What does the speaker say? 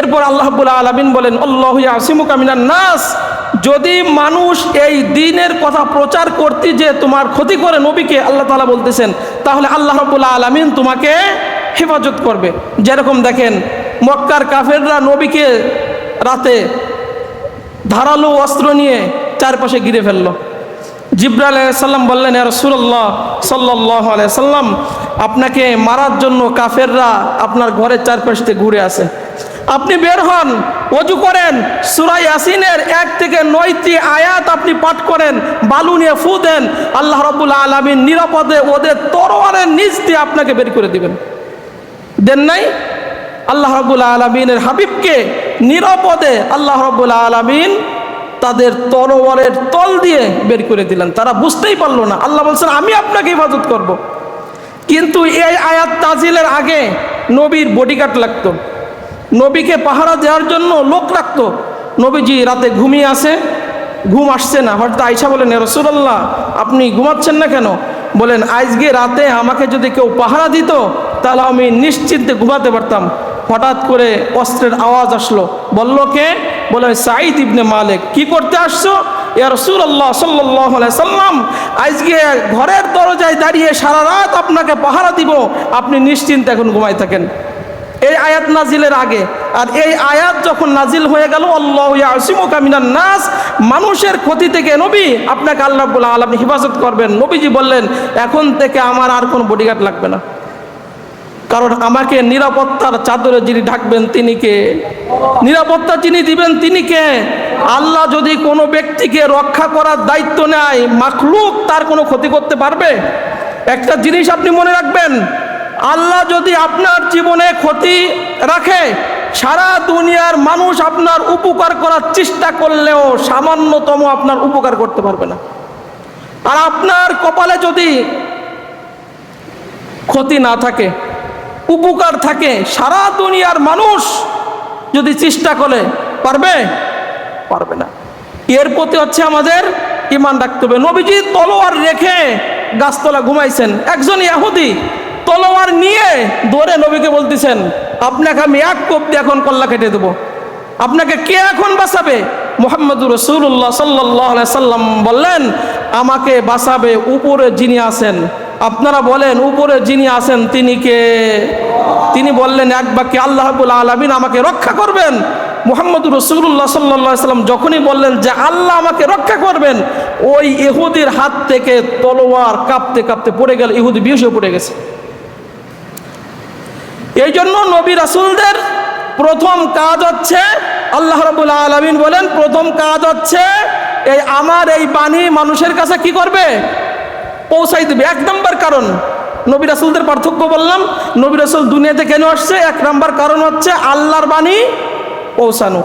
এরপর আল্লাহ রাব্বুল আলামিন বলেন আল্লাহু ইয়াসিমুকা মিনান নাস, যদি মানুষ এই দ্বীনের কথা প্রচার করতে যে তোমার ক্ষতি করে নবীকে, আল্লাহ তাআলা বলতেছেন, তাহলে আল্লাহ রাব্বুল আলামিন তোমাকে হেফাজত করবে। যেরকম দেখেন মক্কার কাফেররা নবীকে রাতে ধারালো অস্ত্র নিয়ে চারপাশে ঘিরে ফেললো। জিবরাইল আলাইহিস সালাম বললেন, ইয়া রাসূলুল্লাহ সাল্লাল্লাহু আলাইহি সাল্লাম, আপনাকে মারার জন্য কাফেররা আপনার ঘরের চারপাশে ঘুরে আছে, আপনি বের হন, ওযু করেন, সূরা ইয়াসিনের 1 থেকে 9টি আয়াত আপনি পাঠ করেন, বালু নিয়ে ফু দেন, আল্লাহ রাব্বুল আলামিন নিরাপদে ওদের তরবারের নিচ দিয়ে আপনাকে বের করে দিবেন। দেন নাই? আল্লাহ রাব্বুল আলামিনের হাবিবকে নিরাপদে আল্লাহ রাব্বুল আলামিন তাদের তরবারের তল দিয়ে বের করে দিলেন। তারা বুঝতেই পারলো না। আল্লাহ বলছেন আমি আপনাকে হেফাজত করব। কিন্তু এই আয়াত তাজিলের আগে নবীর বডিগার্ড লাগতো, নবীকে পাহারা দেওয়ার জন্য লোক রাখতো। নবীজি রাতে ঘুমিয়ে আসে, ঘুম আসছে না, হঠাৎ আয়েশা বলেন, ইয়া রাসূলুল্লাহ আপনি ঘুমাচ্ছেন না কেন? বলেন, আজকে রাতে আমাকে যদি কেউ পাহারা দিত তাহলে আমি নিশ্চিন্তে ঘুমাতে পারতাম। হঠাৎ করে অস্ত্রের আওয়াজ আসলো। বলল কে? বলে সাঈদ ইবনে মালিক। কি করতে আসছো? ইয়া রাসূলুল্লাহ সাল্লাল্লাহু আলাইহি সাল্লাম, আজকে ঘরের দরজায় দাঁড়িয়ে সারা রাত আপনাকে পাহারা দিব, আপনি নিশ্চিন্তে এখন ঘুমাই থাকেন। এই আয়াত নাজিলের আগে। আর এই আয়াত যখন নাজিল হয়ে গেল, আল্লাহু ইয়াসিমুকা মিনান নাস, মানুষের ক্ষতি থেকে নবী আপনাকে আল্লাহ রাব্বুল আলামিন হেফাজত করবেন। নবীজি বললেন, এখন থেকে আমার আর কোনো বডিগার্ড লাগবে না, কারণ আমাকে নিরাপত্তার চাদরে যিনি ঢাকবেন তিনি কে? নিরাপত্তা যিনি দিবেন তিনি কে? আল্লাহ যদি কোনো ব্যক্তিকে রক্ষা করার দায়িত্ব নেয়, মাখলুক তার কোনো ক্ষতি করতে পারবে? একটা জিনিস আপনি মনে রাখবেন, আল্লাহ যদি আপনার জীবনে ক্ষতি রাখে, সারা দুনিয়ার মানুষ আপনার উপকার করার চেষ্টা করলেও সামান্যতম আপনার উপকার করতে পারবে না। আর আপনার কপালে যদি ক্ষতি না থাকে, উপকার থাকে, সারা দুনিয়ার মানুষ যদি চেষ্টা করে পারবে? পারবে না। এর প্রতি হচ্ছে আমাদের ঈমান রাখতে হবে। নবীজি তলোয়ার রেখে গাছতলা ঘুমাইছেন, একজন ইহুদি তলোয়ার নিয়ে ধরে নবীকে বলতেছেন, আপনাকে আমি এক কোপ দিয়ে এখন কল্লা কেটে দেবো, আপনাকে কে এখন বাঁচাবে? মুহাম্মদুর রাসূলুল্লাহ সাল্লাল্লাহু আলাইহি সাল্লাম বললেন, আমাকে বাঁচাবে উপরে যিনি আছেন। আপনারা বলেন উপরে যিনি আছেন তিনি কে? তিনি বললেন এক বাক্যে, আল্লাহ রাব্বুল আলামিন আমাকে রক্ষা করবেন। মুহাম্মদুর রাসূলুল্লাহ সাল্লাল্লাহু আলাইহি সাল্লাম যখনই বললেন যে আল্লাহ আমাকে রক্ষা করবেন, ওই ইহুদির হাত থেকে তলোয়ার কাঁপতে কাঁপতে পড়ে গেল, ইহুদি বেহুশ হয়ে পড়ে গেছে। এই জন্য নবী রাসূলদের প্রথম কাজ হচ্ছে, আল্লাহ রাব্বুল আলামিন বলেন প্রথম কাজ হচ্ছে এই আমার এই বাণী মানুষের কাছে কি করবে? পৌঁছাই দেবে। 1 নম্বর কারণ, নবী রাসূলদের পার্থক্য বললাম, নবী রাসূল দুনিয়াতে কেন আসছে? 1 নম্বর কারণ হচ্ছে আল্লাহর বাণী পৌঁছানো।